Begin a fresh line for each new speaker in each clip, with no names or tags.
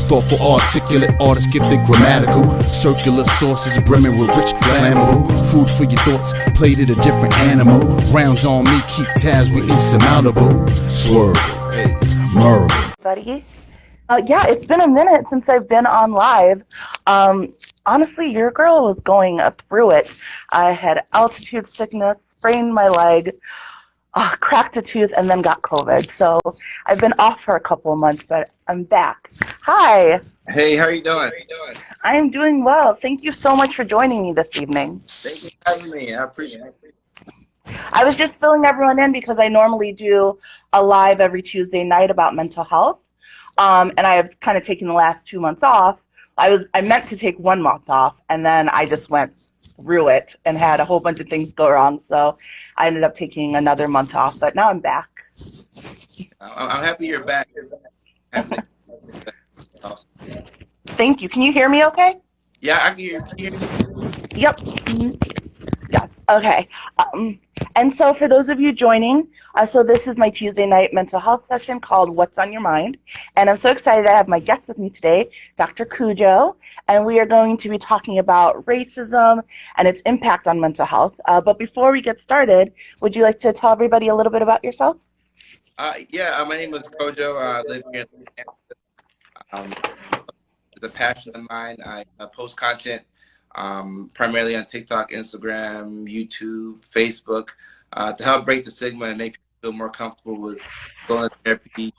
thoughtful, articulate, artist gifted, grammatical, circular sources brimming with rich, flammable food for your thoughts, plated a different animal. Rounds on me, keep tabs, we insurmountable. Swerve, hey, Merle.
Buddy. Yeah, it's been a minute since I've been on live. Honestly, your girl was going through it. I had altitude sickness, sprained my leg, cracked a tooth, and then got COVID. So I've been off for a couple of months, but I'm back. Hi.
Hey, how are you doing?
I'm doing well. Thank you so much for joining me this evening.
Thank you for having me. I appreciate it.
I was just filling everyone in because I normally do a live every Tuesday night about mental health. And I have kind of taken the last 2 months off. I meant to take 1 month off, and then I just went through it and had a whole bunch of things go wrong. So I ended up taking another month off, but now I'm back.
I'm happy you're back. Awesome.
Thank you. Can you hear me okay?
Yeah, I can hear you.
Yep. Yes. Okay. And so for those of you joining, so this is my Tuesday night mental health session called What's on Your Mind. And I'm so excited to have my guest with me today, Dr. Kojo. And we are going to be talking about racism and its impact on mental health. But before we get started, would you like to tell everybody a little bit about yourself?
Yeah, my name is Kojo. I live here in it's a passion of mine. I post content primarily on TikTok, Instagram, YouTube, Facebook, to help break the stigma and make people feel more comfortable with going to therapy.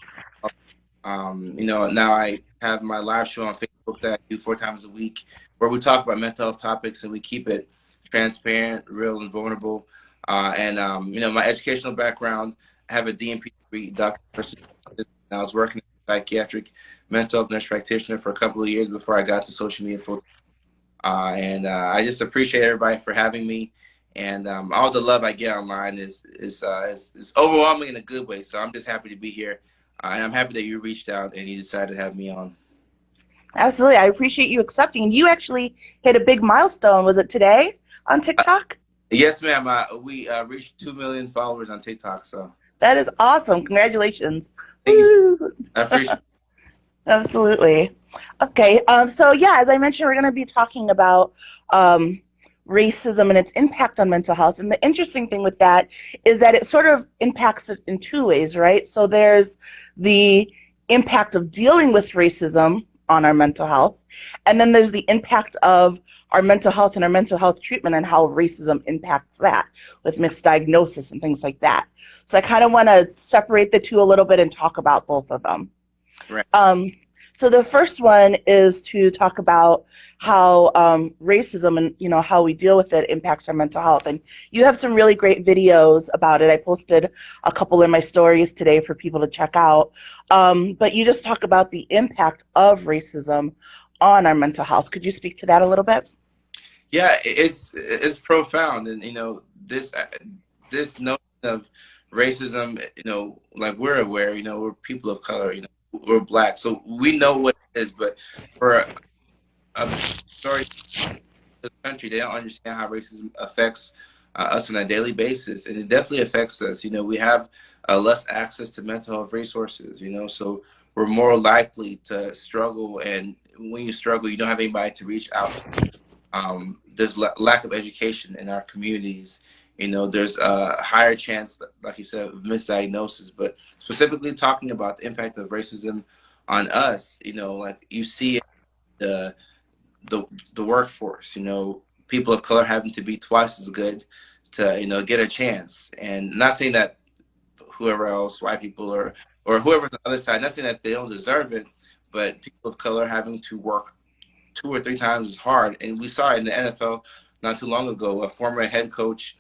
Now I have my live show on Facebook that I do 4 times a week, where we talk about mental health topics and we keep it transparent, real, and vulnerable. My educational background, I have a DNP degree, Dr. Kojo. I was working as a psychiatric mental health nurse practitioner for a couple of years before I got to social media full time. I just appreciate everybody for having me, and all the love I get online is overwhelming in a good way. So I'm just happy to be here, and I'm happy that you reached out and you decided to have me on.
Absolutely. I appreciate you accepting. You actually hit a big milestone. Was it today on TikTok?
Yes, ma'am. We reached 2 million followers on TikTok. So
that is awesome. Congratulations.
Thank you. I appreciate it.
Absolutely. Okay, so yeah, as I mentioned, we're going to be talking about racism and its impact on mental health. And the interesting thing with that is that it sort of impacts it in 2 ways, right? So there's the impact of dealing with racism on our mental health, and then there's the impact of our mental health and our mental health treatment and how racism impacts that with misdiagnosis and things like that. So I kind of want to separate the two a little bit and talk about both of them.
Right.
So the first one is to talk about how racism and how we deal with it impacts our mental health. And you have some really great videos about it. I posted a couple in my stories today for people to check out. But you just talk about the impact of racism on our mental health. Could you speak to that a little bit?
Yeah, it's profound, and this notion of racism, like we're aware, we're people of color, we're Black, so we know what it is. But for a majority of the country, they don't understand how racism affects us on a daily basis, and it definitely affects us. We have less access to mental health resources, so we're more likely to struggle, and when you struggle, you don't have anybody to reach out to. There's lack of education in our communities. There's a higher chance, like you said, of misdiagnosis. But specifically talking about the impact of racism on us, like you see the workforce, people of color having to be twice as good to, get a chance. And not saying that whoever else, white people or whoever's on the other side, not saying that they don't deserve it, but people of color having to work 2 or 3 times as hard. And we saw it in the NFL not too long ago, a former head coach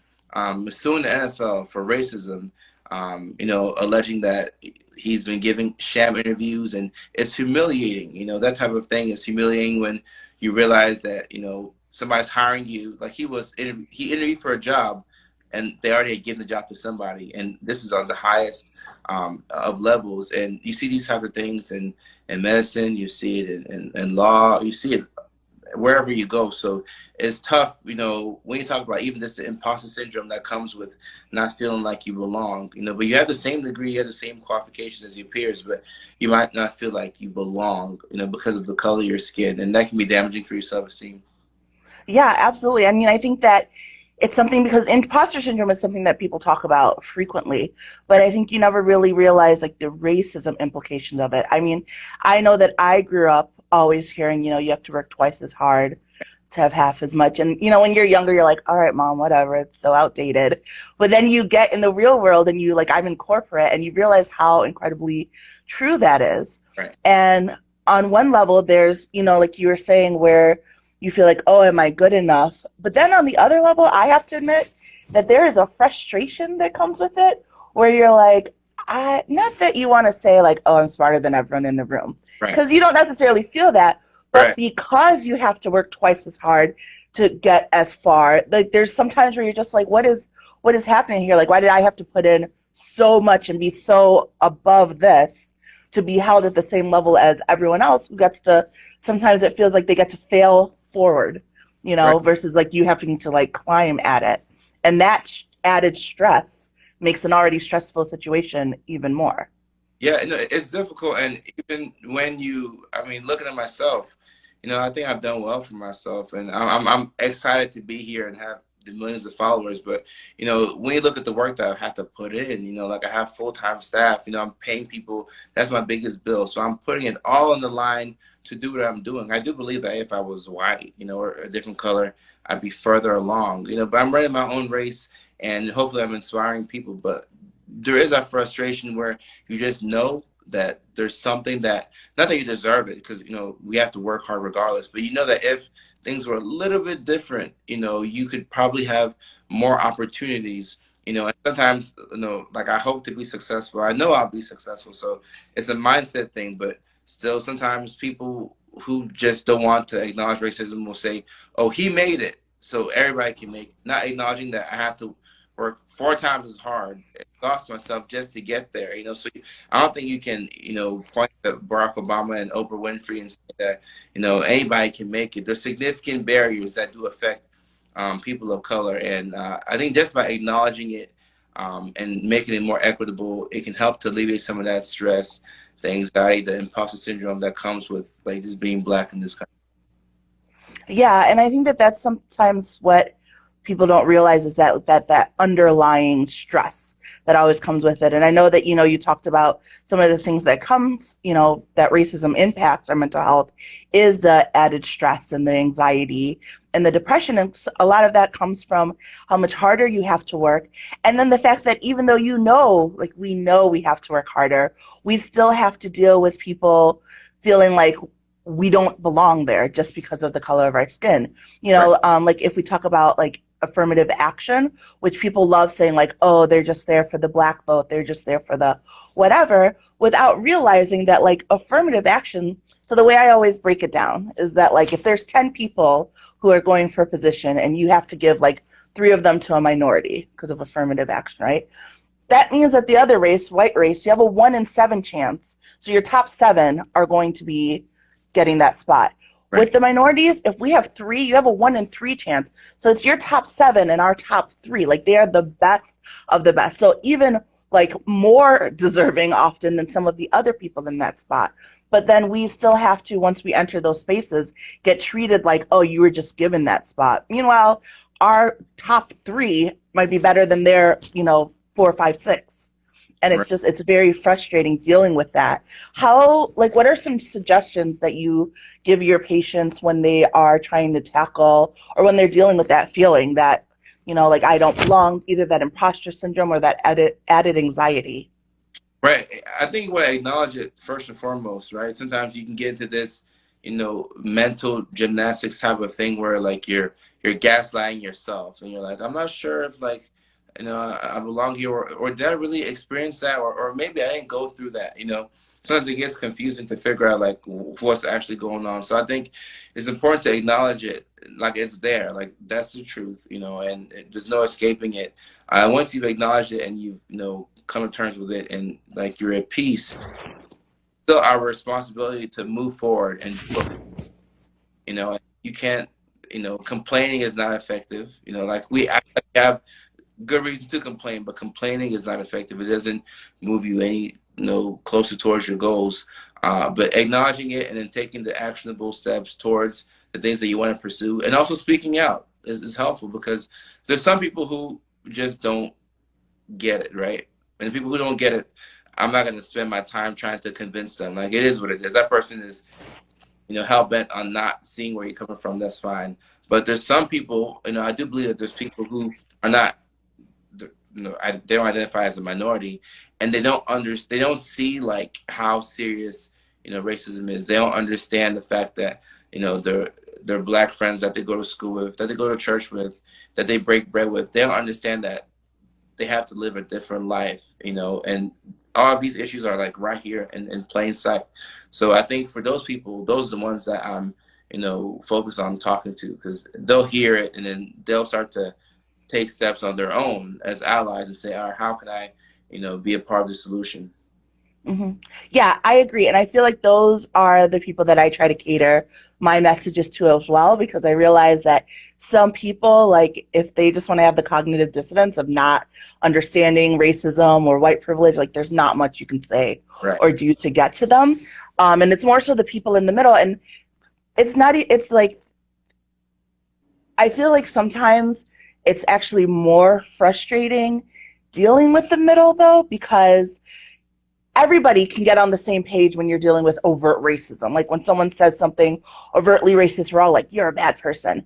suing the NFL for racism, alleging that he's been giving sham interviews, and it's humiliating. That type of thing is humiliating when you realize that, somebody's hiring you. Like he interviewed for a job, and they already had given the job to somebody, and this is on the highest of levels. And you see these type of things in medicine, you see it in law, you see it wherever you go. So it's tough, you know, when you talk about even just the imposter syndrome that comes with not feeling like you belong, you know, but you have the same degree, you have the same qualifications as your peers, but you might not feel like you belong, you know, because of the color of your skin, and that can be damaging for your self-esteem.
Yeah, absolutely. I mean, I think that it's something because imposter syndrome is something that people talk about frequently, but I think you never really realize like the racism implications of it. I mean, I know that I grew up always hearing, you know, you have to work twice as hard to have half as much. And, you know, when you're younger, you're like, all right, mom, whatever, it's so outdated. But then you get in the real world and you like, I'm in corporate and you realize how incredibly true that is.
Right.
And on one level, there's, you know, like you were saying, where you feel like, oh, am I good enough? But then on the other level, I have to admit that there is a frustration that comes with it where you're like, not that you want to say like, oh, I'm smarter than everyone in the room,
Right.
because you don't necessarily feel that, but
Right.
because you have to work twice as hard to get as far, like there's sometimes where you're just like, what is happening here? Like, why did I have to put in so much and be so above this to be held at the same level as everyone else who gets to, sometimes it feels like they get to fail forward, you know,
Right.
versus like you having to like climb at it. And that added stress makes an already stressful situation even more.
Yeah, no, it's difficult, and even when you, I mean, looking at myself, you know, I think I've done well for myself, and I'm excited to be here and have the millions of followers. But you know, when you look at the work that I have to put in, you know, like I have full-time staff, you know, I'm paying people. That's my biggest bill, so I'm putting it all on the line to do what I'm doing. I do believe that if I was white, you know, or a different color, I'd be further along, you know. But I'm running my own race, and hopefully, I'm inspiring people. But there is a frustration where you just know that there's something that, not that you deserve it, because you know we have to work hard regardless, but you know that if things were a little bit different, you know, you could probably have more opportunities, you know. And sometimes, you know, like I hope to be successful, I know I'll be successful, so it's a mindset thing. But still, sometimes people who just don't want to acknowledge racism will say, oh, he made it, so everybody can make it, not acknowledging that I have to work 4 times as hard, exhaust myself just to get there. You know, so I don't think you can, you know, point to Barack Obama and Oprah Winfrey and say that, you know, anybody can make it. There's significant barriers that do affect people of color, and I think just by acknowledging it and making it more equitable, it can help to alleviate some of that stress, the anxiety, the imposter syndrome that comes with like just being black in this country.
Yeah, and I think that that's sometimes what people don't realize is that underlying stress that always comes with it. And I know that, you know, you talked about some of the things that comes, you know, that racism impacts our mental health is the added stress and the anxiety and the depression. And a lot of that comes from how much harder you have to work. And then the fact that even though you know, like we know we have to work harder, we still have to deal with people feeling like we don't belong there just because of the color of our skin. You
Right.
know, like if we talk about like affirmative action, which people love saying like, oh, they're just there for the black vote, they're just there for the whatever, without realizing that like affirmative action. So the way I always break it down is that like if there's 10 people who are going for a position and you have to give like 3 of them to a minority because of affirmative action, right? That means that the other race, white race, you have a 1 in 7 chance. So your top 7 are going to be getting that spot. With
Right.
the minorities, if we have 3, you have a 1 in 3 chance. So it's your top 7 and our top 3. Like they are the best of the best. So even like more deserving often than some of the other people in that spot. But then we still have to, once we enter those spaces, get treated like, oh, you were just given that spot. Meanwhile, our top 3 might be better than their, you know, 4, 5, 6. And
Right.
it's very frustrating dealing with that. How, like, what are some suggestions that you give your patients when they are trying to tackle or when they're dealing with that feeling that, you know, like I don't belong, either that imposter syndrome or that added anxiety?
Right. I think you want to acknowledge it first and foremost, right? Sometimes you can get into this, you know, mental gymnastics type of thing where like you're gaslighting yourself and you're like, I'm not sure if like, you know, I belong here, or did I really experience that, or maybe I didn't go through that, you know. Sometimes it gets confusing to figure out like what's actually going on. So I think it's important to acknowledge it, like it's there, like that's the truth, you know, and there's no escaping it. Once you've acknowledged it and you know come to terms with it and like you're at peace, still our responsibility to move forward and do, you know, you can't, complaining is not effective. Like we have good reason to complain, but complaining is not effective. It doesn't move you any, closer towards your goals. But acknowledging it and then taking the actionable steps towards the things that you want to pursue, and also speaking out is helpful, because there's some people who just don't get it, right? And the people who don't get it, I'm not going to spend my time trying to convince them. Like, it is what it is. That person is, hell bent on not seeing where you're coming from. That's fine. But there's some people, I do believe that there's people who are not, they don't identify as a minority, and they don't see like how serious, racism is. They don't understand the fact that, their black friends that they go to school with, that they go to church with, that they break bread with, they don't understand that they have to live a different life, and all of these issues are like right here in plain sight. So I think for those people, those are the ones that I'm, focused on talking to, because they'll hear it and then they'll start to take steps on their own as allies and say, all right, how can I, be a part of the solution?
Mm-hmm. Yeah, I agree. And I feel like those are the people that I try to cater my messages to as well, because I realize that some people, like, if they just want to have the cognitive dissonance of not understanding racism or white privilege, like, there's not much you can say
Right.
or do to get to them. And it's more so the people in the middle. And it's like, I feel like sometimes it's actually more frustrating dealing with the middle, though, because everybody can get on the same page when you're dealing with overt racism. Like when someone says something overtly racist, we're all like, you're a bad person.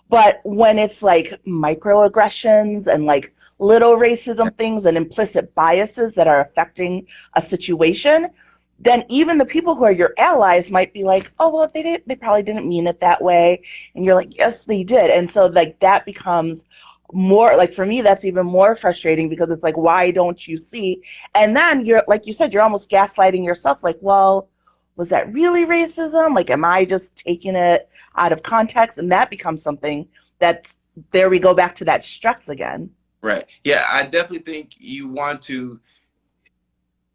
But when it's like microaggressions and like little racism things and implicit biases that are affecting a situation, then even the people who are your allies might be like, oh, well, they probably didn't mean it that way. And you're like, yes, they did. And so like that becomes more, like, for me, that's even more frustrating, because it's like, why don't you see? And then you're, like you said, you're almost gaslighting yourself, like, well, was that really racism? Like, am I just taking it out of context? And that becomes something that's, there we go back to that stress again.
Right. Yeah, I definitely think you want to,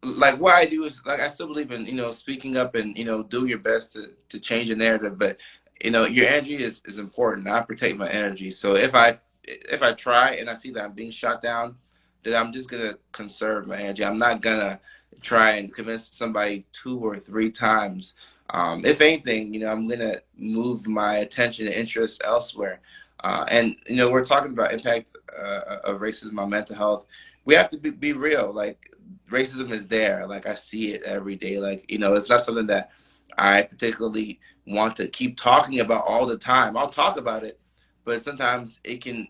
like, what I do is, like, I still believe in, speaking up and, do your best to change the narrative. But, your energy is important. I protect my energy. So if I try and I see that I'm being shot down, then I'm just going to conserve my energy. I'm not going to try and convince somebody 2 or 3 times. If anything, I'm going to move my attention and interest elsewhere. And, we're talking about impact of racism on mental health. We have to be real. Like, racism is there. Like, I see it every day. Like, it's not something that I particularly want to keep talking about all the time. I'll talk about it, but sometimes it can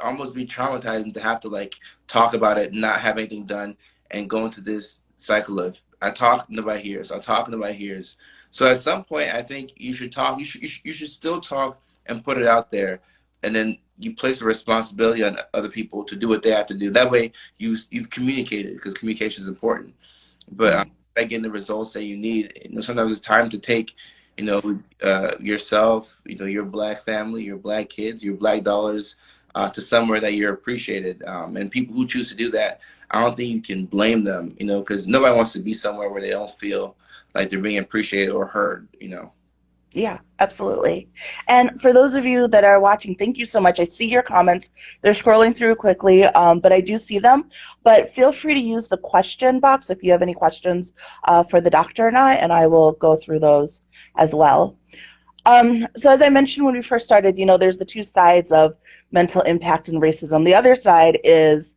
almost be traumatizing to have to like talk about it, not have anything done, and go into this cycle of I talk, nobody hears. I talk, nobody hears. So at some point, I think you should talk. You should still talk and put it out there, and then you place the responsibility on other people to do what they have to do. That way, you've communicated, because communication is important. But by getting the results that you need, sometimes it's time to take, yourself, your black family, your black kids, your black dollars, to somewhere that you're appreciated. And people who choose to do that, I don't think you can blame them, because nobody wants to be somewhere where they don't feel like they're being appreciated or heard.
Yeah, absolutely. And for those of you that are watching, thank you so much. I see your comments. They're scrolling through quickly, but I do see them. But feel free to use the question box if you have any questions for the doctor and I will go through those as well. So as I mentioned when we first started, there's the two sides of mental impact and racism. The other side is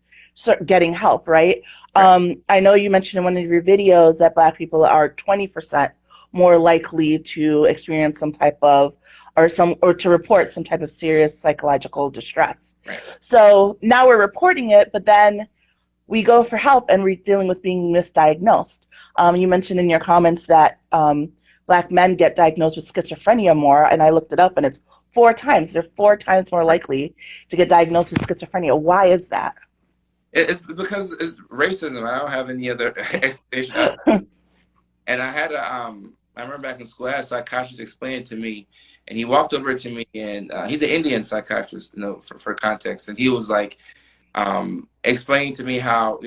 getting help, right? I know you mentioned in one of your videos that Black people are 20% more likely to experience some type of, or to report some type of serious psychological distress.
Right.
So now we're reporting it, but then we go for help and we're dealing with being misdiagnosed. You mentioned in your comments that Black men get diagnosed with schizophrenia more, and I looked it up, and it's 4 times. They're 4 times more likely to get diagnosed with schizophrenia. Why is that?
It's because it's racism. I don't have any other explanation. And I remember back in school, I had a psychiatrist explain it to me, and he walked over to me, and he's an Indian psychiatrist, for context, and he was like, explaining to me how,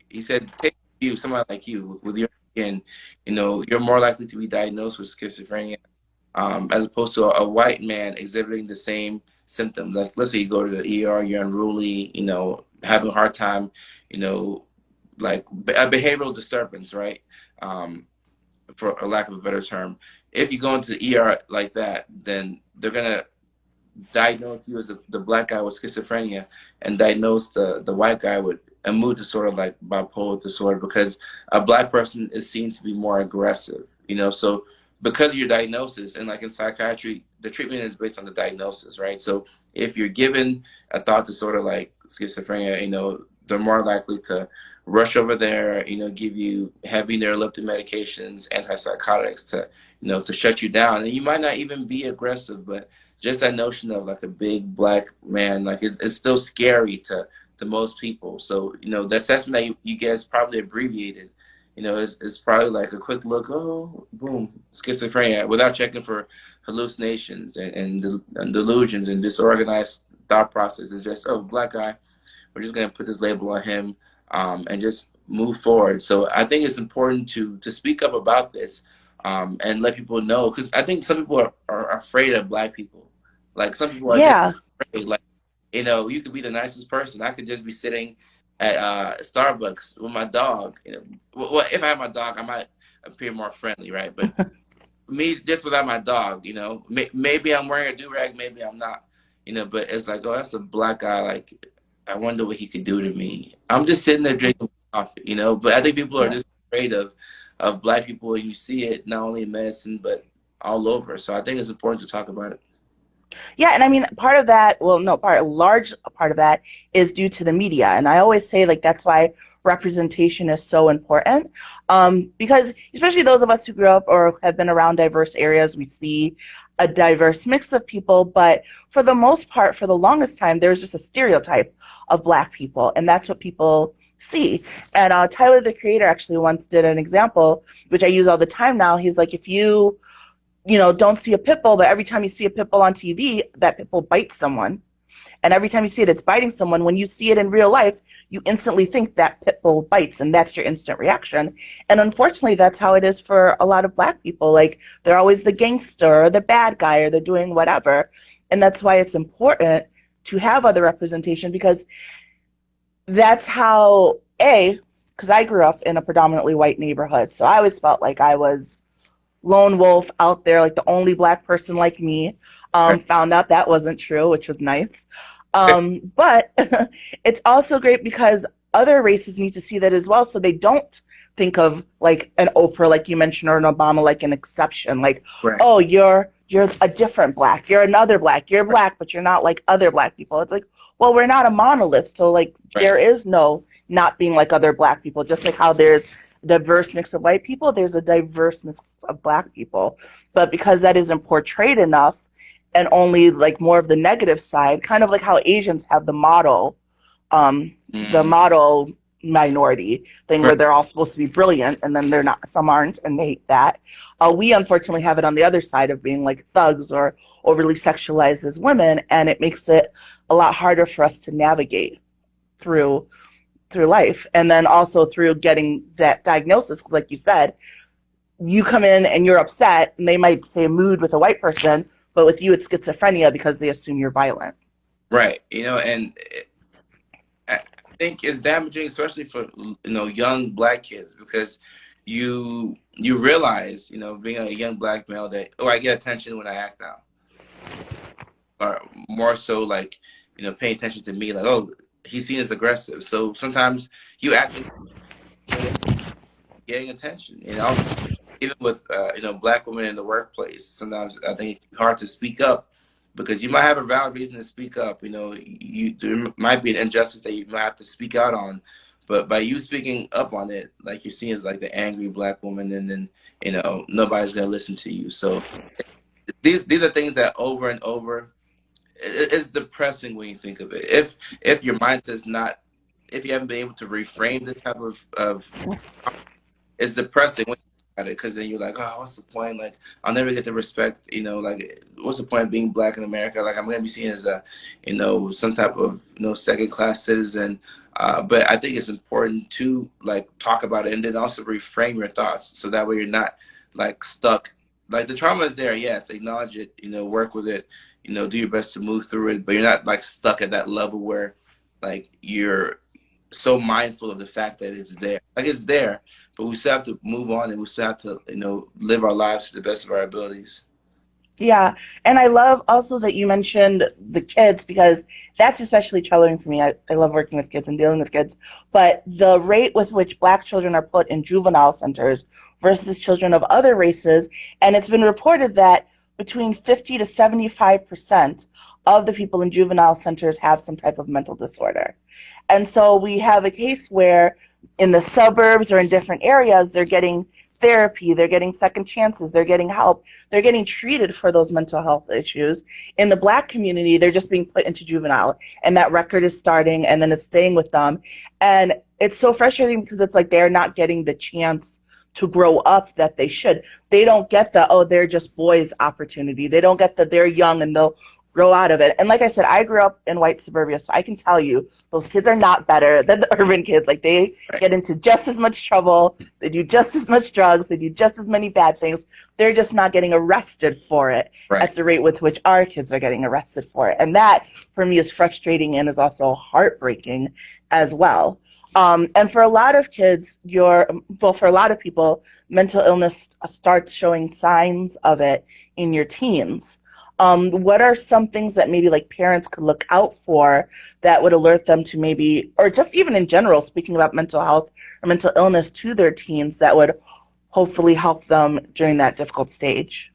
he said, take somebody like you with your skin, you're more likely to be diagnosed with schizophrenia as opposed to a white man exhibiting the same symptoms. Like, let's say you go to the ER, you're unruly, you know, having a hard time, you know, like a behavioral disturbance, right? For a lack of a better term. If you go into the ER like that, then they're gonna diagnose you as the black guy with schizophrenia and diagnose the white guy with a mood disorder like bipolar disorder, because a black person is seen to be more aggressive, you know. So because of your diagnosis, and like in psychiatry, the treatment is based on the diagnosis, right? So if you're given a thought disorder like schizophrenia, you know, they're more likely to rush over there, you know, give you heavy neuroleptic medications, antipsychotics to, you know, to shut you down. And you might not even be aggressive, but just that notion of like a big black man, like it's still scary to most people. So, you know, the assessment that you get is probably abbreviated. You know, it's probably like a quick look, oh, boom, schizophrenia, without checking for hallucinations and delusions and disorganized thought process. It's just, oh, black guy, we're just going to put this label on him, and just move forward. So I think it's important to speak up about this, and let people know, because I think some people are afraid of black people. Like, some people are just
Yeah.
afraid. Like, you know, you could be the nicest person. I could just be sitting at Starbucks with my dog. You know, well, if I have my dog, I might appear more friendly, right? But me, just without my dog, you know, maybe I'm wearing a do-rag, maybe I'm not, you know, but it's like, oh, that's a black guy. Like, I wonder what he could do to me. I'm just sitting there drinking coffee, you know, but I think people are
Yeah.
just afraid of black people, and you see it not only in medicine, but all over. So I think it's important to talk about it.
Yeah, and I mean, part of that, well, no, a large part of that is due to the media. And I always say, like, that's why representation is so important. Because especially those of us who grew up or have been around diverse areas, we see a diverse mix of people. But for the most part, for the longest time, there's just a stereotype of Black people. And that's what people see. And Tyler, the Creator, actually once did an example, which I use all the time now. He's like, if you know, don't see a pit bull, but every time you see a pit bull on TV, that pit bull bites someone. And every time you see it, it's biting someone. When you see it in real life, you instantly think that pit bull bites, and that's your instant reaction. And unfortunately, that's how it is for a lot of Black people. Like, they're always the gangster or the bad guy, or they're doing whatever. And that's why it's important to have other representation, because that's how, because I grew up in a predominantly white neighborhood, so I always felt like I was lone wolf out there, like the only Black person like me. Found out that wasn't true, which was nice. But it's also great because other races need to see that as well, so they don't think of like an Oprah, like you mentioned, or an Obama, like an exception. Like,
Right.
oh, you're a different Black, you're another Black, you're Black, but you're not like other Black people. It's like, well, we're not a monolith, so like there is no not being like other Black people. Just like how there's diverse mix of white people, there's a diverse mix of Black people. But because that isn't portrayed enough, and only like more of the negative side, kind of like how Asians have the model minority thing, where they're all supposed to be brilliant and then they're not, some aren't, and they hate that. We unfortunately have it on the other side of being like thugs or overly sexualized as women, and it makes it a lot harder for us to navigate through life. And then also through getting that diagnosis, like you said, you come in and you're upset, and they might say mood with a white person, but with you it's schizophrenia because they assume you're violent.
Right. You know, and I think it's damaging, especially for, you know, young Black kids, because you realize, you know, being a young Black male, that, oh, I get attention when I act out, or more so like, you know, paying attention to me, like, oh, he's seen as aggressive, so sometimes you actually getting attention, you know. Even with you know, Black women in the workplace, sometimes I think it's hard to speak up, because you might have a valid reason to speak up. You know, there might be an injustice that you might have to speak out on, but by you speaking up on it, like, you're seen as like the angry Black woman, and then, you know, nobody's gonna listen to you. So these are things that over and over, it's depressing when you think of it. If your mindset's not, if you haven't been able to reframe this type of it's depressing when you think about it, because then you're like, oh, what's the point? Like, I'll never get the respect, you know, like, what's the point of being Black in America? Like, I'm gonna be seen as a, you know, some type of, you know, second class citizen. But I think it's important to like talk about it, and then also reframe your thoughts, so that way you're not like stuck like the trauma is there, yes, acknowledge it, work with it, do your best to move through it, but you're not like stuck at that level where like you're so mindful of the fact that it's there. Like it's there, but we still have to move on, and we still have to, live our lives to the best of our abilities.
Yeah, and I love also that you mentioned the kids because that's especially troubling for me. I love working with kids and dealing with kids, but the rate with which Black children are put in juvenile centers versus children of other races, and it's been reported that between 50 to 75% of the people in juvenile centers have some type of mental disorder. And so we have a case where in the suburbs or in different areas, they're getting therapy, they're getting second chances, they're getting help, they're getting treated for those mental health issues. In the Black community, they're just being put into juvenile, and that record is starting, and then it's staying with them. And it's so frustrating because it's like they're not getting the chance to grow up that they should. They don't get the, oh, they're just boys opportunity. They don't get the, they're young and they'll grow out of it. And like I said, I grew up in white suburbia, so I can tell you those kids are not better than the urban kids. Like they get into just as much trouble, they do just as much drugs, they do just as many bad things. They're just not getting arrested for it at the rate with which our kids are getting arrested for it. And that for me is frustrating and is also heartbreaking as well. And for a lot of kids, for a lot of people, mental illness starts showing signs of it in your teens. What are some things that maybe like parents could look out for that would alert them to maybe, or just even in general, speaking about mental health or mental illness to their teens that would hopefully help them during that difficult stage?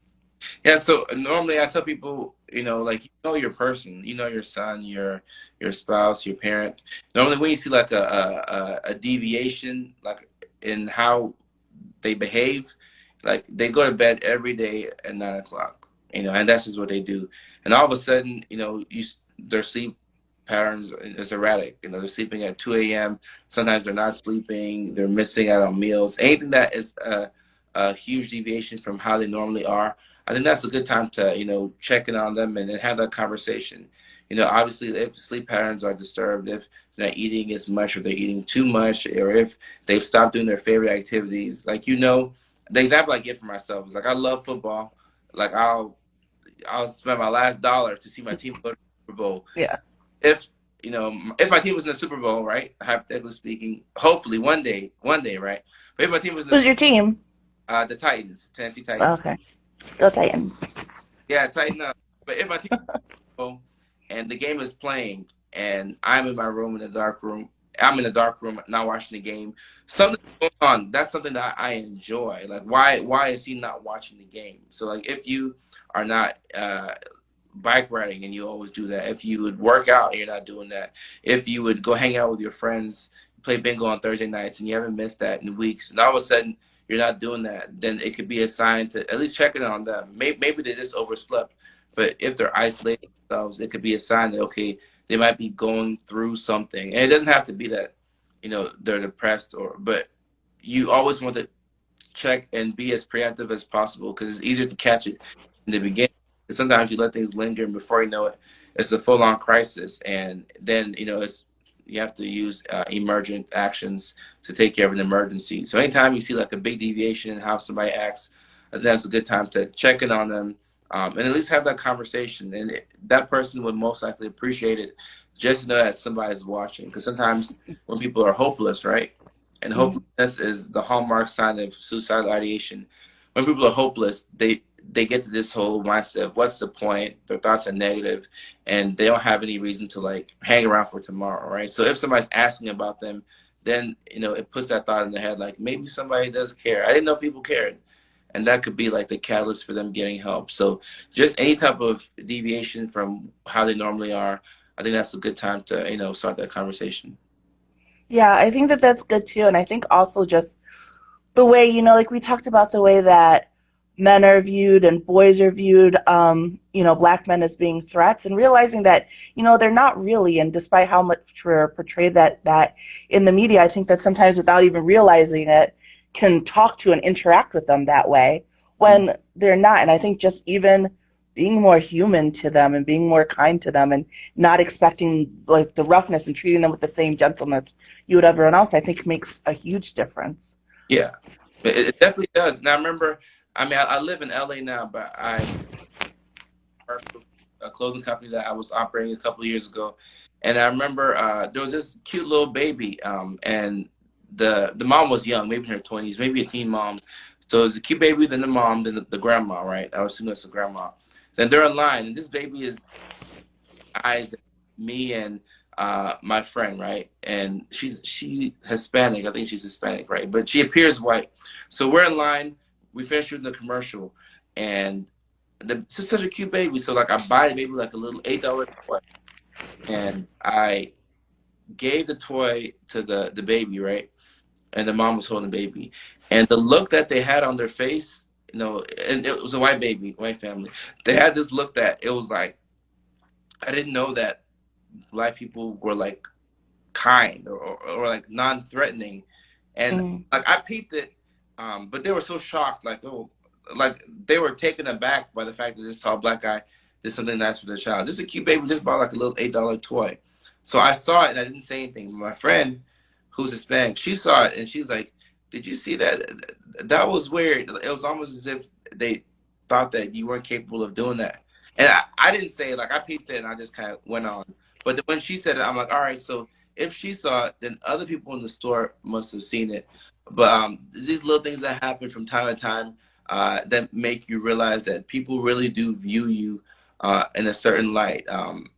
Yeah, so normally I tell people, like your person, your son, your spouse, your parent. Normally when you see like a deviation, like in how they behave, like they go to bed every day at 9 o'clock, and that's just what they do. And all of a sudden, their sleep patterns is erratic. They're sleeping at 2 a.m. Sometimes they're not sleeping. They're missing out on meals. Anything that is a huge deviation from how they normally are, I think that's a good time to, check in on them and have that conversation. Obviously, if sleep patterns are disturbed, if they're not eating as much or they're eating too much, or if they've stopped doing their favorite activities, like, the example I give for myself is like, I love football. Like, I'll spend my last dollar to see my team go to the Super Bowl.
Yeah.
If my team was in the Super Bowl, right? Hypothetically speaking, hopefully one day, right? But if my team was in
Who's your team?
The Titans, Tennessee Titans.
Okay. Go Titans.
Yeah, tighten up. But if my team and the game is playing and I'm in my room in the dark room, I'm in the dark room not watching the game, something's going on. That's something that I enjoy. Like, why is he not watching the game? So like, if you are not bike riding and you always do that, if you would work out and you're not doing that, if you would go hang out with your friends, play bingo on Thursday nights and you haven't missed that in weeks, and all of a sudden you're not doing that, then it could be a sign to at least check in on them. Maybe they just overslept, but if they're isolating themselves, it could be a sign that, okay, they might be going through something. And it doesn't have to be that, they're depressed, but you always want to check and be as preemptive as possible because it's easier to catch it in the beginning. And sometimes you let things linger and before you know it, it's a full-on crisis. And then, you have to use emergent actions to take care of an emergency. So anytime you see like a big deviation in how somebody acts, I think that's a good time to check in on them and at least have that conversation. And that person would most likely appreciate it just to know that somebody's watching. Because sometimes when people are hopeless, right? And hopelessness is the hallmark sign of suicidal ideation. When people are hopeless, they get to this whole mindset of what's the point? Their thoughts are negative and they don't have any reason to like hang around for tomorrow, right? So if somebody's asking about them, then, it puts that thought in their head, like maybe somebody does care. I didn't know people cared. And that could be like the catalyst for them getting help. So just any type of deviation from how they normally are, I think that's a good time to, start that conversation.
Yeah, I think that that's good too. And I think also just the way, like we talked about the way that men are viewed and boys are viewed, Black men as being threats, and realizing that, they're not really. And despite how much we're portrayed that in the media, I think that sometimes without even realizing it, can talk to and interact with them that way when they're not. And I think just even being more human to them and being more kind to them and not expecting like the roughness and treating them with the same gentleness you would everyone else, I think makes a huge difference.
Yeah, it definitely does. And I remember I mean, I live in LA now, but I worked with a clothing company that I was operating a couple of years ago, and I remember there was this cute little baby, and the mom was young, maybe in her 20s, maybe a teen mom. So it was a cute baby, then the mom, then the grandma, right? I was assuming it's the grandma. Then they're in line, and this baby is eyes at me and my friend, right? And she Hispanic. I think she's Hispanic, right? But she appears white. So we're in line. We finish shooting the commercial, and it's such a cute baby. So like I buy the baby like a little $8 toy, and I gave the toy to the baby, right? And the mom was holding the baby, and the look that they had on their face, you know, and it was a white baby, white family. They had this look that it was like I didn't know that black people were like kind or like non-threatening, and like I peeped it, but they were so shocked, like, oh, like they were taken aback by the fact that this tall black guy did something nice for their child. Just a cute baby just bought like a little $8 toy. So I saw it and I didn't say anything. My friend, who's Hispanic, she saw it and she was like, "Did you see that? That was weird." It was almost as if they thought that you weren't capable of doing that. And I didn't say it. Like I peeped it and I just kind of went on. But then when she said it, I'm like, all right, so if she saw it, then other people in the store must have seen it. But these little things that happen from time to time that make you realize that people really do view you in a certain light.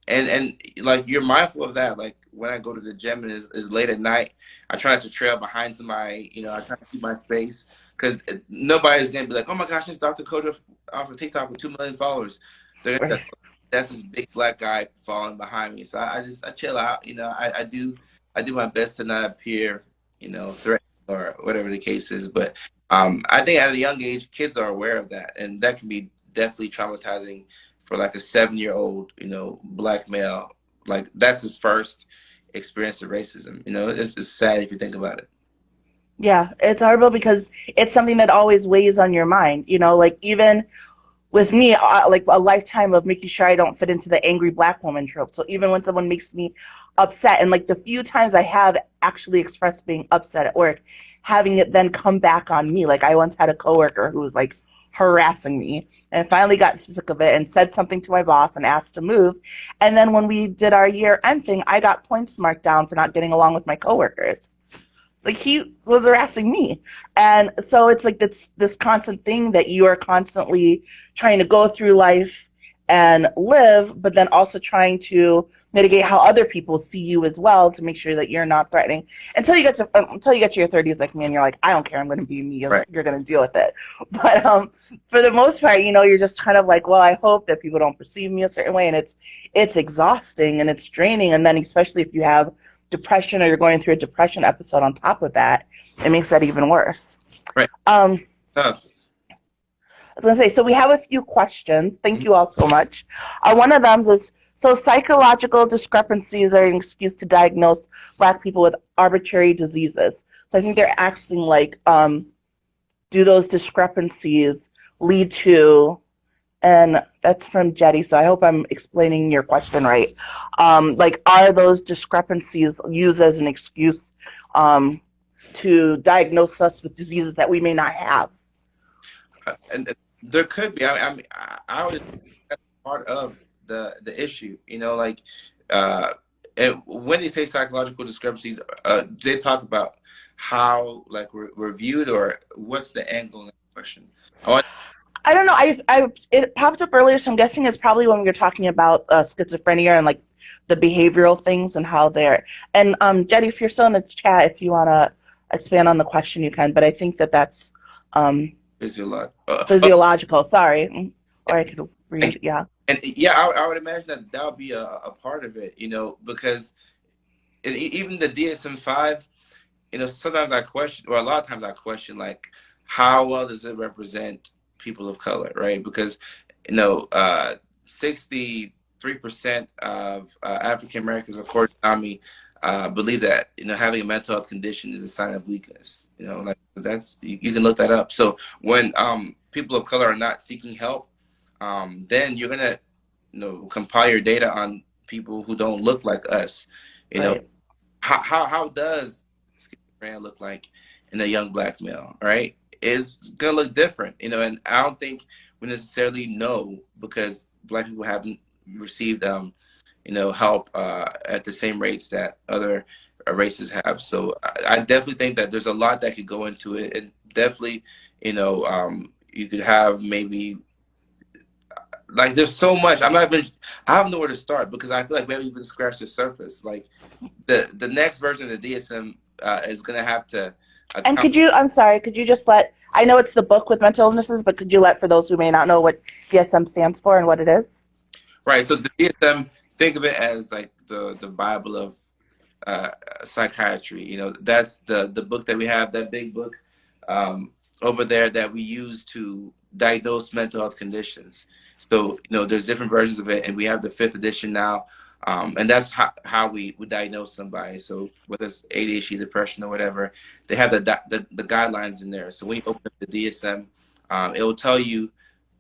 And like you're mindful of that. Like when I go to the gym and it's late at night, I try not to trail behind somebody. You know, I try to keep my space because nobody's gonna be like, "Oh my gosh, it's Dr. Kojo off of TikTok with 2 million followers." They're gonna be like, that's this big black guy falling behind me. So I chill out. You know, I do my best to not appear, you know, threatening or whatever the case is. But I think at a young age, kids are aware of that, and that can be definitely traumatizing for like a 7-year-old, you know, black male. Like that's his first experience of racism. You know, it's sad if you think about it.
Yeah, it's horrible because it's something that always weighs on your mind. You know, like even with me, like a lifetime of making sure I don't fit into the angry black woman trope. So even when someone makes me upset, and like the few times I have actually expressed being upset at work, having it then come back on me. Like I once had a coworker who was like harassing me, and I finally got sick of it and said something to my boss and asked to move. And then when we did our year-end thing, I got points marked down for not getting along with my coworkers. Like he was harassing me. And so it's like this constant thing that you are constantly trying to go through life and live, but then also trying to mitigate how other people see you as well to make sure that you're not threatening until you get to your 30s like me and you're like, I don't care, I'm going to be me,
Right.
You're going to deal with it. But for the most part, you know, you're just kind of like, well, I hope that people don't perceive me a certain way, and it's exhausting and it's draining. And then especially if you have depression or you're going through a depression episode on top of that, it makes that even worse.
Right.
I was going to say, so we have a few questions. Thank you all so much. One of them is, so psychological discrepancies are an excuse to diagnose black people with arbitrary diseases. So I think they're asking, like, do those discrepancies lead to, and that's from Jetty, so I hope I'm explaining your question right. Like, are those discrepancies used as an excuse to diagnose us with diseases that we may not have?
And there could be. I mean, I would. That's part of the issue. You know, like, and when they say psychological discrepancies, they talk about how like we're viewed, or what's the angle in that question.
I don't know. It popped up earlier, so I'm guessing it's probably when we were talking about schizophrenia and like the behavioral things and how they're. And Jetty, if you're still in the chat, if you want to expand on the question, you can. But I think that's physiological. Sorry, or I could read. Yeah.
And yeah, I would imagine that would be a part of it. You know, because even the DSM-5, you know, sometimes I question, or a lot of times I question, like, how well does it represent people of color, right? Because, you know, 63% of African Americans, according to NAMI, believe that, you know, having a mental health condition is a sign of weakness. You know, like that's, you can look that up. So when people of color are not seeking help, then you're gonna, you know, compile your data on people who don't look like us. You know, how does schizophrenia look like in a young black male, right? is gonna look different, you know. And I don't think we necessarily know because Black people haven't received you know, help at the same rates that other races have. So I definitely think that there's a lot that could go into it, and definitely, you know, you could have maybe like there's so much. I don't know where to start because I feel like we haven't even scratched the surface. Like the next version of the DSM is gonna have to
And
account.
I'm sorry, could you just let, I know it's the book with mental illnesses, but could you let, for those who may not know what DSM stands for and what it is?
Right. So the DSM, think of it as like the Bible of uh, psychiatry. You know, that's the book that we have, that big book over there that we use to diagnose mental health conditions. So, you know, there's different versions of it, and we have the fifth edition now. And that's how we would diagnose somebody. So whether it's ADHD, depression, or whatever, they have the guidelines in there. So when you open up the DSM, it will tell you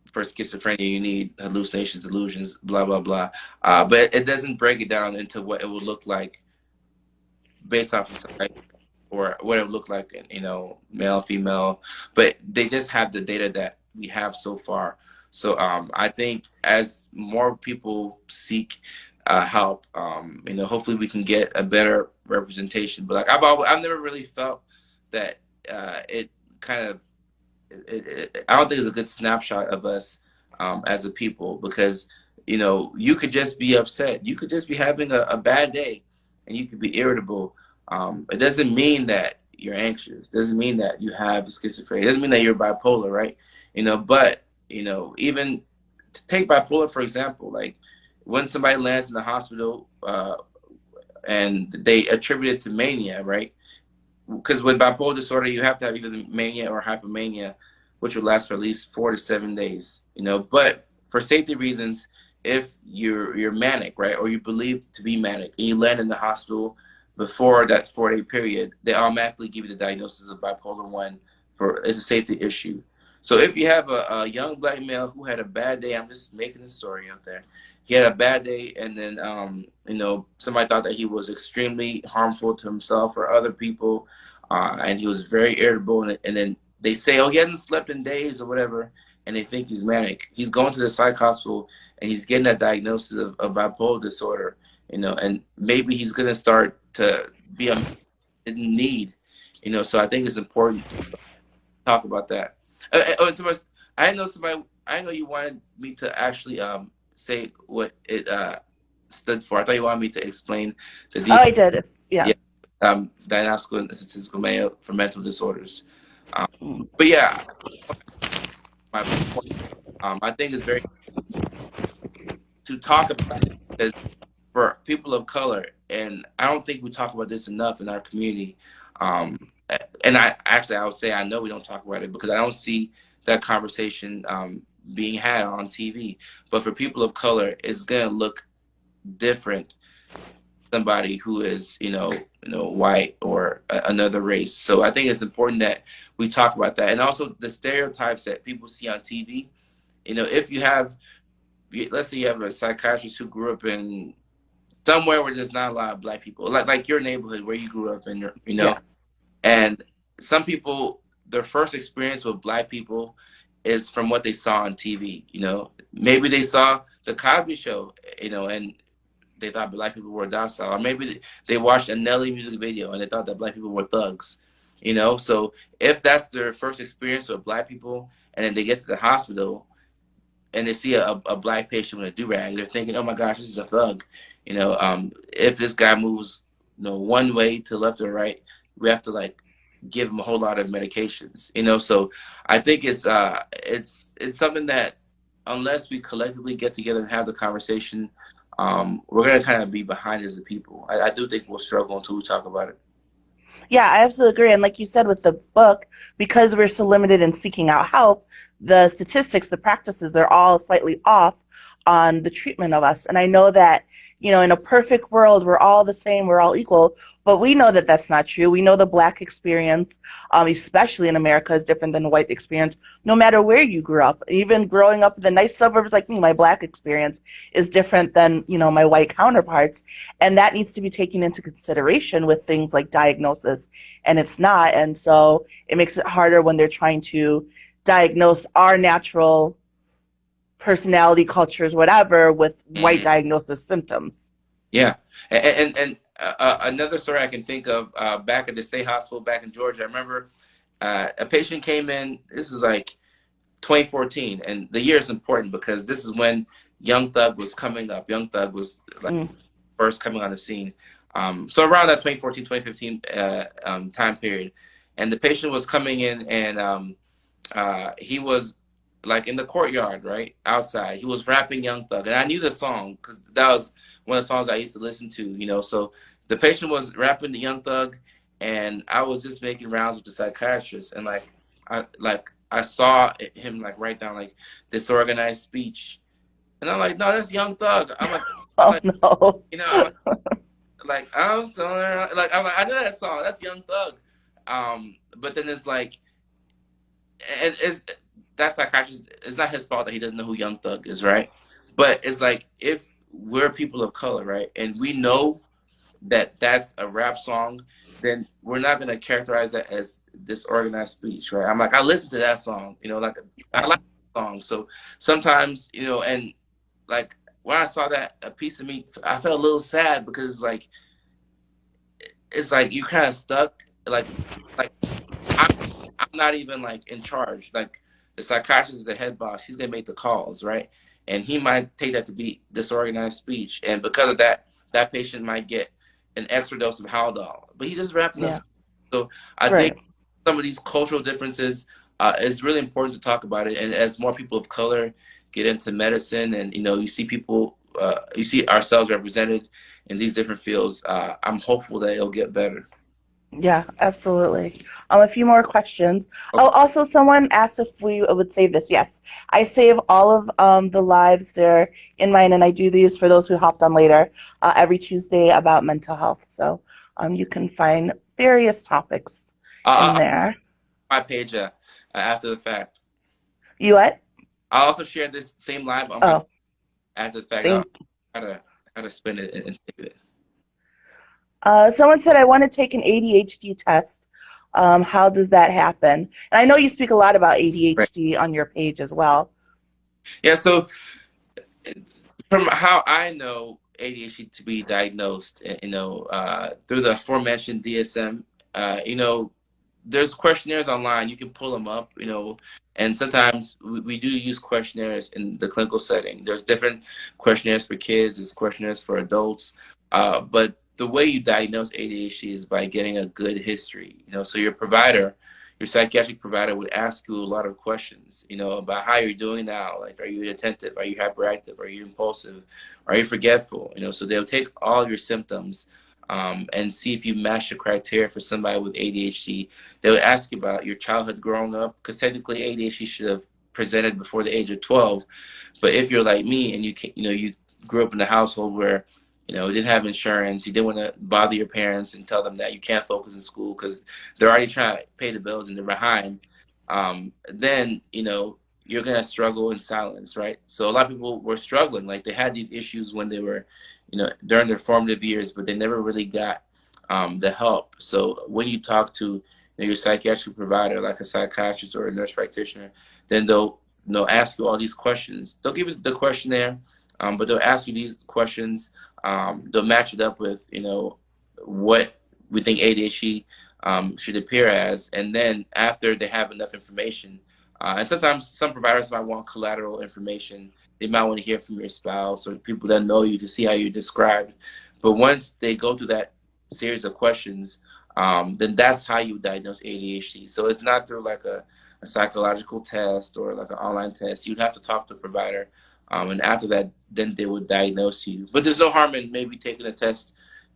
for schizophrenia, you need hallucinations, delusions, blah, blah, blah. But it doesn't break it down into what it would look like based off of society or what it would look like in, you know, male, female. But they just have the data that we have so far. So I think as more people seek help, you know, hopefully we can get a better representation. But like I've never really felt that it kind of I don't think it's a good snapshot of us as a people because, you know, you could just be upset. You could just be having a bad day and you could be irritable. It doesn't mean that you're anxious. It doesn't mean that you have schizophrenia. It doesn't mean that you're bipolar, right? You know, but, you know, even to take bipolar, for example, like when somebody lands in the hospital and they attribute it to mania, right? Because with bipolar disorder, you have to have either mania or hypomania, which will last for at least 4 to 7 days. You know, but for safety reasons, if you're manic, right, or you believe to be manic, and you land in the hospital before that 4 day period, they automatically give you the diagnosis of bipolar 1 for it's a safety issue. So if you have a young Black male who had a bad day, I'm just making a story out there. He had a bad day, and then you know, somebody thought that he was extremely harmful to himself or other people, and he was very irritable. And then they say, oh, he hasn't slept in days or whatever, and they think he's manic. He's going to the psych hospital, and he's getting that diagnosis of bipolar disorder. You know, and maybe he's gonna start to be in need. You know, so I think it's important to talk about that. Oh, somebody, I know somebody. I know you wanted me to actually say what it stood for. I thought you wanted me to explain the
Oh, I did. Yeah.
yeah, diagnostical and statistical manual for mental disorders. But yeah, my point, I think it's very to talk about it because for people of color, and I don't think we talk about this enough in our community. And I would say I know we don't talk about it because I don't see that conversation being had on TV. But for people of color, it's gonna look different. Somebody who is, you know, white or another race. So I think it's important that we talk about that, and also the stereotypes that people see on TV. You know, if you have, let's say you have a psychiatrist who grew up in somewhere where there's not a lot of Black people, like your neighborhood where you grew up in, you know.
Yeah.
And some people, their first experience with Black people is from what they saw on TV. You know, maybe they saw the Cosby Show, you know, and they thought Black people were docile, or maybe they watched a Nelly music video and they thought that Black people were thugs. You know, so if that's their first experience with Black people, and then they get to the hospital and they see a Black patient with a do-rag, they're thinking, oh my gosh, this is a thug. You know, if this guy moves, you know, one way to left or right, we have to like give him a whole lot of medications. You know, so I think it's something that unless we collectively get together and have the conversation, we're gonna kind of be behind as a people. I do think we'll struggle until we talk about it.
Yeah, I absolutely agree. And like you said with the book, because we're so limited in seeking out help, the statistics, the practices, they're all slightly off on the treatment of us. And I know that, you know, in a perfect world, we're all the same, we're all equal. But we know that that's not true. We know the Black experience, especially in America, is different than the white experience, no matter where you grew up. Even growing up in the nice suburbs like me, my Black experience is different than, my white counterparts. And that needs to be taken into consideration with things like diagnosis, and it's not. And so it makes it harder when they're trying to diagnose our natural personality, cultures, whatever, with white diagnosis symptoms.
Yeah, and another story I can think of, back at the state hospital back in Georgia. I remember a patient came in. This is like 2014, and the year is important because this is when Young Thug was coming up. Young Thug was like first coming on the scene. So around that 2014, 2015 time period, and the patient was coming in, and he was like in the courtyard, right outside. He was rapping Young Thug, and I knew the song because that was one of the songs I used to listen to. So the patient was rapping the Young Thug, and I was just making rounds with the psychiatrist, and I saw him like write down like disorganized speech, and I'm like, no, that's Young Thug.
Oh no.
I'm still there. I'm like, I know that song. That's Young Thug. But then it's like, it's that psychiatrist. It's not his fault that he doesn't know who Young Thug is, right? But it's like, if we're people of color, right, and we know that that's a rap song, then we're not gonna characterize that as disorganized speech, right? I'm like, I listened to that song, I like the song. So sometimes, and like when I saw that, a piece of me, I felt a little sad because it's like you kind of stuck, like I'm not even like in charge. Like the psychiatrist is the head boss. He's gonna make the calls, right? And he might take that to be disorganized speech, and because of that, that patient might get an extra dose of Haldol. But he's just rapping us. So I think some of these cultural differences, is really important to talk about it. And as more people of color get into medicine, and you see people, you see ourselves represented in these different fields, I'm hopeful that it'll get better.
Yeah, absolutely. A few more questions.
Okay.
Oh, also, someone asked if we would save this. Yes, I save all of the lives there in mine, and I do these for those who hopped on later every Tuesday about mental health. So you can find various topics in there.
My page after the fact.
You what?
I'll also share this same live on my after the fact. How to spin it and save it.
Someone said, I want to take an ADHD test. How does that happen? And I know you speak a lot about ADHD on your page as well.
Yeah, so from how I know ADHD to be diagnosed, through the aforementioned DSM, there's questionnaires online. You can pull them up, and sometimes we do use questionnaires in the clinical setting. There's different questionnaires for kids, there's questionnaires for adults, but the way you diagnose ADHD is by getting a good history. So your psychiatric provider would ask you a lot of questions, about how you're doing now. Like, are you attentive? Are you hyperactive? Are you impulsive? Are you forgetful? So they'll take all your symptoms, and see if you match the criteria for somebody with ADHD. They'll ask you about your childhood growing up, because technically ADHD should have presented before the age of 12. But if you're like me and you grew up in a household where you didn't have insurance, you didn't want to bother your parents and tell them that you can't focus in school because they're already trying to pay the bills and they're behind, then you're gonna struggle in silence, right? So a lot of people were struggling, like they had these issues when they were during their formative years, but they never really got the help. So when you talk to your psychiatric provider, like a psychiatrist or a nurse practitioner, then they'll ask you all these questions. They'll give you the questionnaire, but they'll ask you these questions. They'll match it up with what we think ADHD should appear as, and then after they have enough information, and sometimes some providers might want collateral information. They might want to hear from your spouse or people that know you to see how you're described. But once they go through that series of questions, then that's how you diagnose ADHD. So it's not through like a psychological test or like an online test. You'd have to talk to a provider, and after that, then they would diagnose you. But there's no harm in maybe taking a test,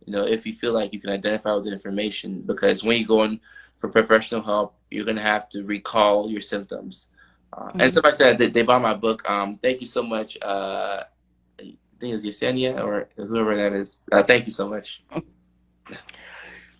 if you feel like you can identify with the information, because when you go in for professional help, you're going to have to recall your symptoms. And somebody said that they bought my book. Thank you so much. I think it's Yesenia or whoever that is. Thank you so much.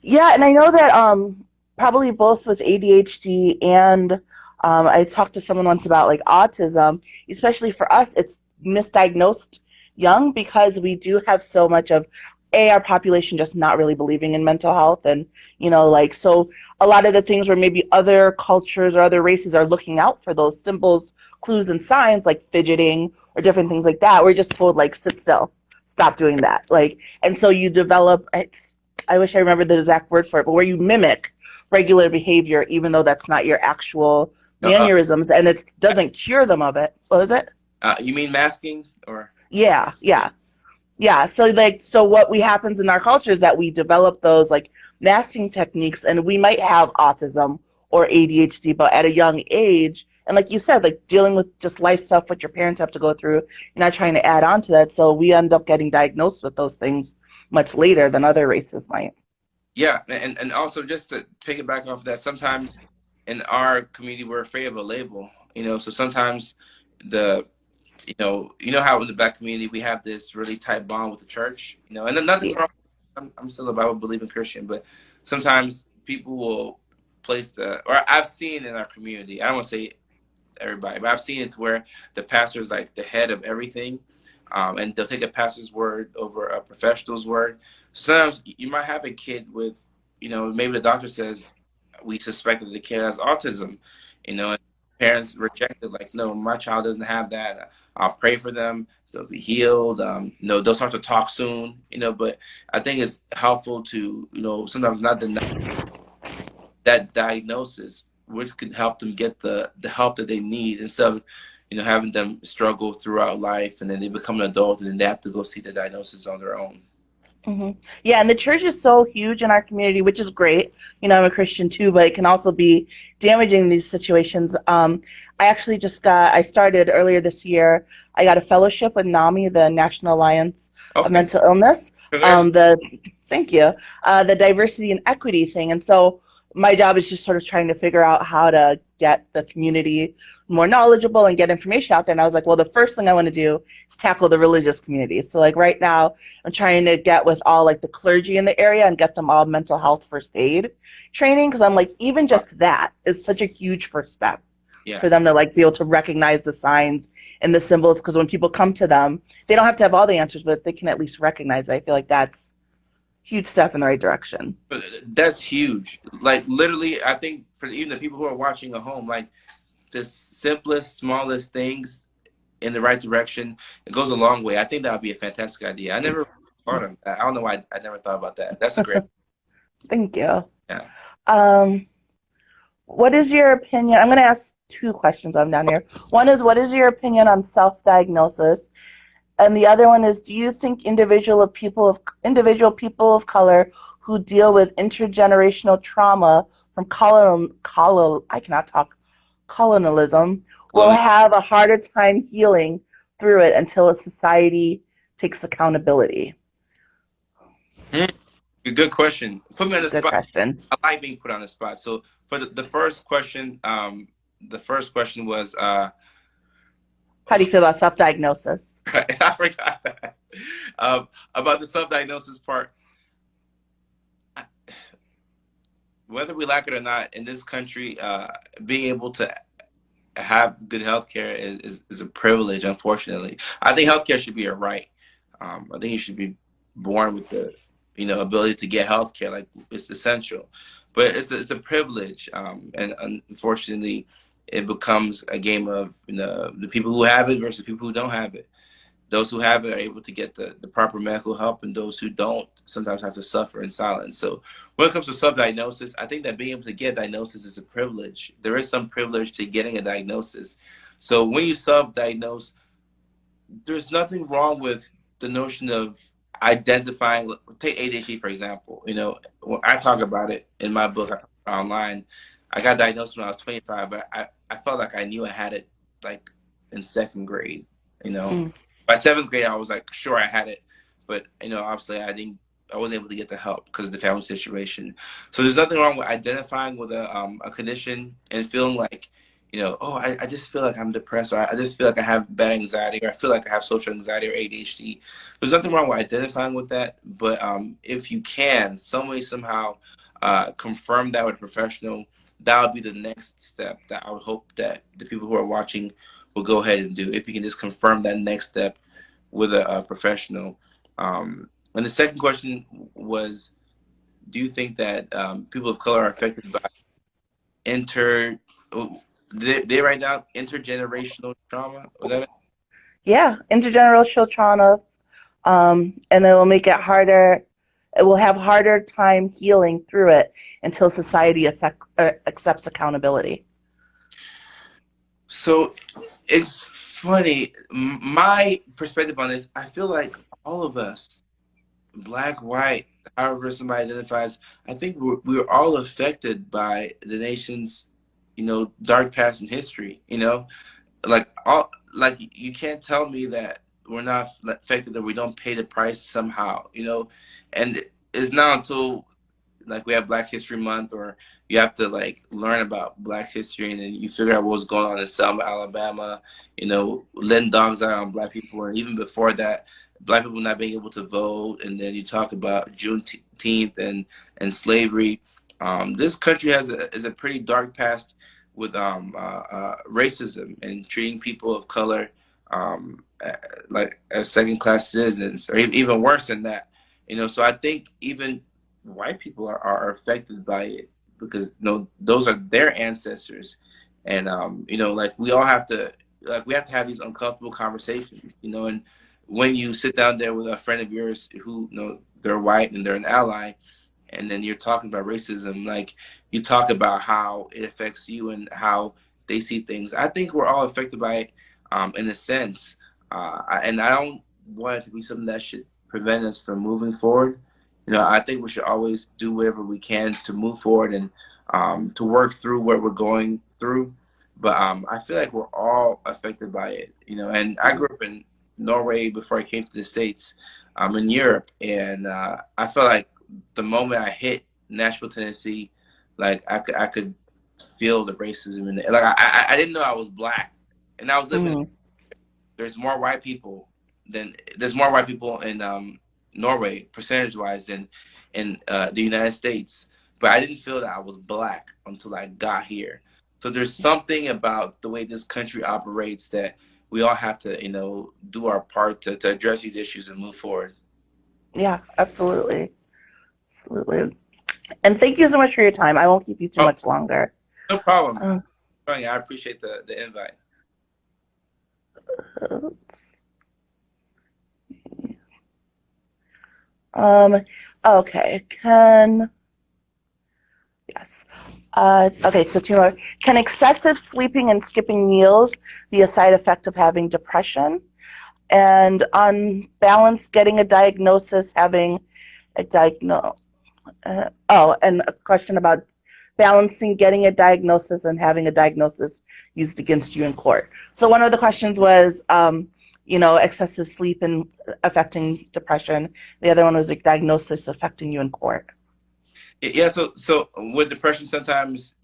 Yeah, and I know that probably both with ADHD and I talked to someone once about like autism, especially for us, it's misdiagnosed young because we do have so much of our population just not really believing in mental health, and like, so a lot of the things where maybe other cultures or other races are looking out for those symbols, clues, and signs like fidgeting or different things like that, we're just told like sit still, stop doing that, like, and so you develop it's I wish I remembered the exact word for it, but where you mimic regular behavior, even though that's not your actual
Uh, uh,
mannerisms, and it doesn't cure them of it. What was it?
you mean masking or?
Yeah,
Yeah.
yeah, yeah. So like, so what we happens in our culture is that we develop those like masking techniques, and we might have autism or ADHD, but at a young age. And like you said, like dealing with just life stuff, what your parents have to go through, you're not trying to add on to that. So we end up getting diagnosed with those things much later than other races might.
Yeah, and also just to piggyback off that, sometimes in our community we're afraid of a label, so sometimes the you know how in the black community we have this really tight bond with the church, and then nothing's
Yeah.
wrong. I'm still a Bible believing Christian, but sometimes people will place or I've seen in our community, I don't want to say everybody, but I've seen it to where the pastor is like the head of everything, and they'll take a pastor's word over a professional's word. Sometimes you might have a kid with, maybe the doctor says we suspect that the kid has autism, and parents reject it, like, no, my child doesn't have that. I'll pray for them. They'll be healed. They'll start to talk soon, but I think it's helpful to, sometimes not deny that diagnosis, which could help them get the help that they need instead of, having them struggle throughout life and then they become an adult and then they have to go see the diagnosis on their own.
hmm Yeah, and the church is so huge in our community, which is great. I'm a Christian too, but it can also be damaging in these situations. I started earlier this year. I got a fellowship with NAMI, the National Alliance of
Okay.
Mental Illness.
Congrats.
Thank you, the diversity and equity thing. And so my job is just sort of trying to figure out how to get the community more knowledgeable and get information out there. And I was like, well, the first thing I want to do is tackle the religious community. So like right now, I'm trying to get with all like the clergy in the area and get them all mental health first aid training, because I'm like, even just that is such a huge first step
Yeah.
for them to like be able to recognize the signs and the symbols, because when people come to them, they don't have to have all the answers, but they can at least recognize it. I feel like that's a huge step in the right direction.
But that's huge. Like literally, I think for even the people who are watching at home, like the simplest, smallest things in the right direction, it goes a long way. I think that would be a fantastic idea. I never thought of that. I don't know why I never thought about that. That's a great.
Thank you.
Yeah.
Um, what is your opinion? I'm going to ask two questions on down here. One is, what is your opinion on self-diagnosis? And the other one is, do you think individual people of color who deal with intergenerational trauma from I cannot talk, colonialism will
Colonial.
have a harder time healing through it until a society takes accountability?
Hmm. Good question. Put me on the
Good
spot.
question.
I like being put on the spot. So for the first question, was
How do you feel about self-diagnosis?
I forgot that. About the self-diagnosis part. Whether we like it or not, in this country, being able to have good healthcare is a privilege. Unfortunately, I think healthcare should be a right. I think you should be born with the ability to get healthcare. Like it's essential, but it's a privilege, and unfortunately, it becomes a game of the people who have it versus people who don't have it. Those who have it are able to get the proper medical help, and those who don't sometimes have to suffer in silence. So when it comes to self-diagnosis, I think that being able to get a diagnosis is a privilege. There is some privilege to getting a diagnosis. So when you self-diagnose, there's nothing wrong with the notion of identifying. Take ADHD, for example. When I talk about it in my book, online, I got diagnosed when I was 25, but I felt like I knew I had it like in second grade, you know
Mm.
by seventh grade, I was like, sure, I had it, but obviously, I wasn't able to get the help because of the family situation. So there's nothing wrong with identifying with a condition and feeling like oh, I just feel like I'm depressed, or I just feel like I have bad anxiety, or I feel like I have social anxiety or ADHD. There's nothing wrong with identifying with that, but if you can, some way, somehow, confirm that with a professional, that would be the next step that I would hope that the people who are watching will go ahead and do. If you can just confirm that next step with a professional. And the second question was, do you think that people of color are affected by inter they write down intergenerational trauma? Was that it?
Yeah, intergenerational trauma, and it will make it harder. It will have harder time healing through it until society accepts accountability.
So it's funny. My perspective on this, I feel like all of us, black, white, however somebody identifies, I think we're all affected by the nation's, dark past in history. Like you can't tell me that we're not affected, that we don't pay the price somehow. And it's not until like we have Black History Month, or you have to like learn about Black history, and then you figure out what's going on in Selma, Alabama, letting dogs out on Black people, and even before that, Black people not being able to vote, and then you talk about Juneteenth and slavery. This country is a pretty dark past with racism and treating people of color like as second class citizens, or even worse than that. So I think even white people are affected by it, because those are their ancestors. And like we have to have these uncomfortable conversations, and when you sit down there with a friend of yours who they're white and they're an ally, and then you're talking about racism, like you talk about how it affects you and how they see things. I think we're all affected by it, in a sense, and I don't want it to be something that should prevent us from moving forward. I think we should always do whatever we can to move forward and to work through what we're going through. But I feel like we're all affected by it, And I grew up in Norway before I came to the States, in Europe, and I felt like the moment I hit Nashville, Tennessee, like I could feel the racism in it. Like I didn't know I was black, and I was living.
Mm.
There's more white people there's more white people in Norway, percentage wise, than in the United States. But I didn't feel that I was black until I got here. So there's something about the way this country operates that we all have to, do our part to address these issues and move forward.
Yeah, absolutely. Absolutely. And thank you so much for your time. I won't keep you too
Oh,
much longer.
no problem.
Um,
I appreciate the invite.
okay. Yes. Okay, so two more. Can excessive sleeping and skipping meals be a side effect of having depression? And on balance, getting a diagnosis, having a and a question about balancing getting a diagnosis and having a diagnosis used against you in court. So one of the questions was, excessive sleep and affecting depression. The other one was like diagnosis affecting you in court.
Yeah. So with depression, sometimes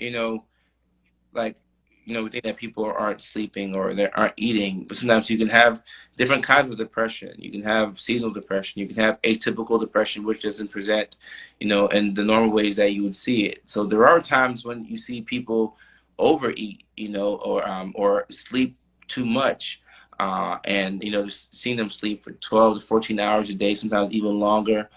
like we think that people aren't sleeping or they aren't eating, but sometimes you can have different kinds of depression. You can have seasonal depression, you can have atypical depression, which doesn't present in the normal ways that you would see it. So there are times when you see people overeat, or sleep too much, and just seeing them sleep for 12 to 14 hours a day, sometimes even longer.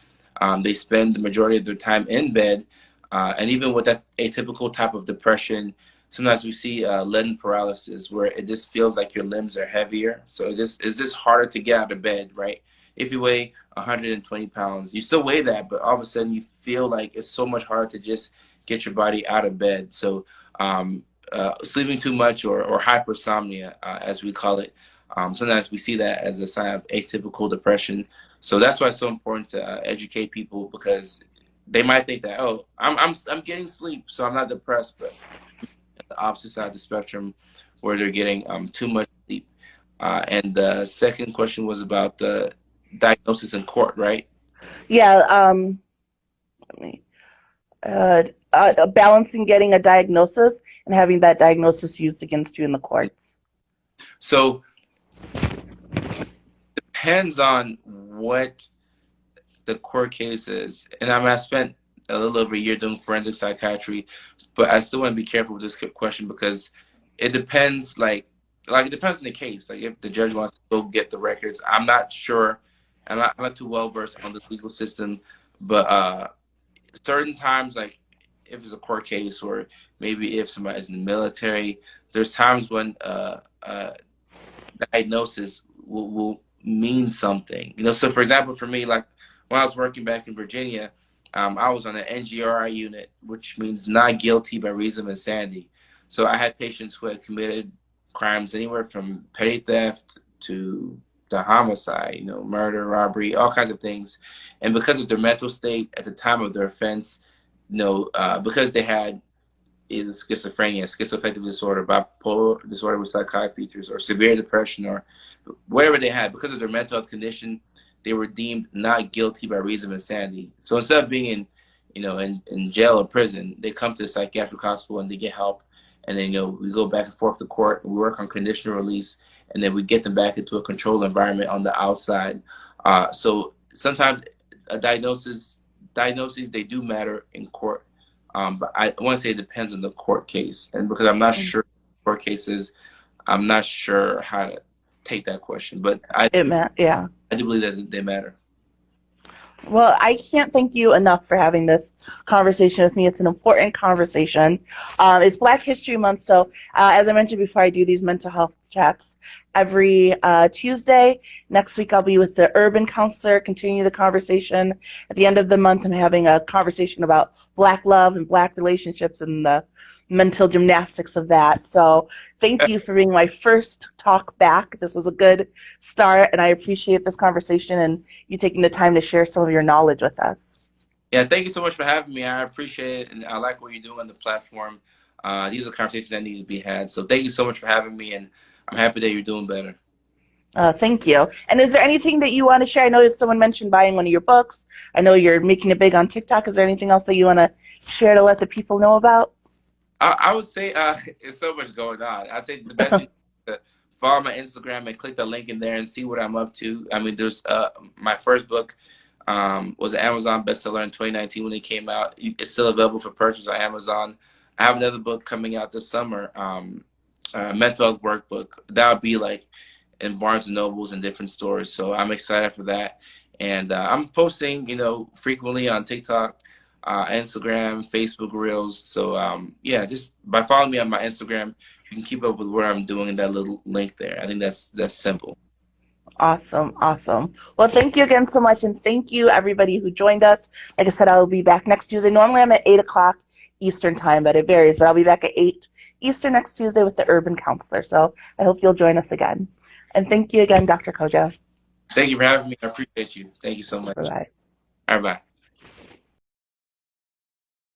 They spend the majority of their time in bed, and even with that atypical type of depression, sometimes we see leaden paralysis, where it just feels like your limbs are heavier. So it's just harder to get out of bed, right? If you weigh 120 pounds, you still weigh that, but all of a sudden you feel like it's so much harder to just get your body out of bed. So sleeping too much, or hypersomnia, as we call it, sometimes we see that as a sign of atypical depression. So that's why it's so important to educate people, because they might think that, oh, I'm getting sleep, so I'm not depressed, but the opposite side of the spectrum, where they're getting too much sleep. And the second question was about the diagnosis in court, right?
Yeah. Let me. balancing getting a diagnosis and having that diagnosis used against you in the courts?
So depends on what the court case is. And I spent a little over a year doing forensic psychiatry, but I still want to be careful with this question because it depends, it depends on the case. Like if the judge wants to go get the records, I'm not sure. I'm not too well versed on the legal system, but certain times, like if it's a court case or maybe if somebody's in the military, there's times when diagnosis will mean something. So for example, for me, like when I was working back in Virginia, I was on an NGRI unit, which means not guilty by reason of insanity. So I had patients who had committed crimes anywhere from petty theft to the homicide, murder, robbery, all kinds of things. And because of their mental state at the time of their offense, because they had either schizophrenia, schizoaffective disorder, bipolar disorder with psychotic features, or severe depression, or whatever they had, because of their mental health condition, they were deemed not guilty by reason of insanity. So instead of being in jail or prison, they come to the psychiatric hospital and they get help. And then, we go back and forth to court, and we work on conditional release, and then we get them back into a controlled environment on the outside. So sometimes diagnoses, they do matter in court. But I want to say it depends on the court case. And because I'm not sure court cases, I'm not sure how to take that question. But I do believe that they matter.
Well, I can't thank you enough for having this conversation with me. It's an important conversation. It's Black History Month, so as I mentioned before, I do these mental health chats every Tuesday. Next week, I'll be with the urban counselor, continue the conversation. At the end of the month, I'm having a conversation about Black love and Black relationships and the mental gymnastics of that. So thank you for being my first talk back. This was a good start, and I appreciate this conversation and you taking the time to share some of your knowledge with us.
Yeah, thank you so much for having me. I appreciate it, and I like what you're doing on the platform. These are conversations that need to be had. So thank you so much for having me, and I'm happy that you're doing better.
Thank you. And is there anything that you want to share? I know if someone mentioned buying one of your books. I know you're making it big on TikTok. Is there anything else that you want to share to let the people know about?
I would say there's so much going on. I'd say the best thing is to follow my Instagram and click the link in there and see what I'm up to. I mean, there's my first book was an Amazon bestseller in 2019 when it came out. It's still available for purchase on Amazon. I have another book coming out this summer, mental health workbook. That would be like in Barnes and Nobles and different stores. So I'm excited for that. And I'm posting, frequently on TikTok, Instagram, Facebook Reels. So just by following me on my Instagram, you can keep up with what I'm doing in that little link there. I think that's simple.
Awesome. Well, thank you again so much, and thank you everybody who joined us. Like I said, I will be back next Tuesday. Normally I'm at 8 o'clock Eastern time, but it varies. But I'll be back at 8 Eastern next Tuesday with the Urban Counselor. So I hope you'll join us again. And thank you again, Dr. Kojo.
Thank you for having me. I appreciate you. Thank you so much.
Bye-bye.
All right, bye.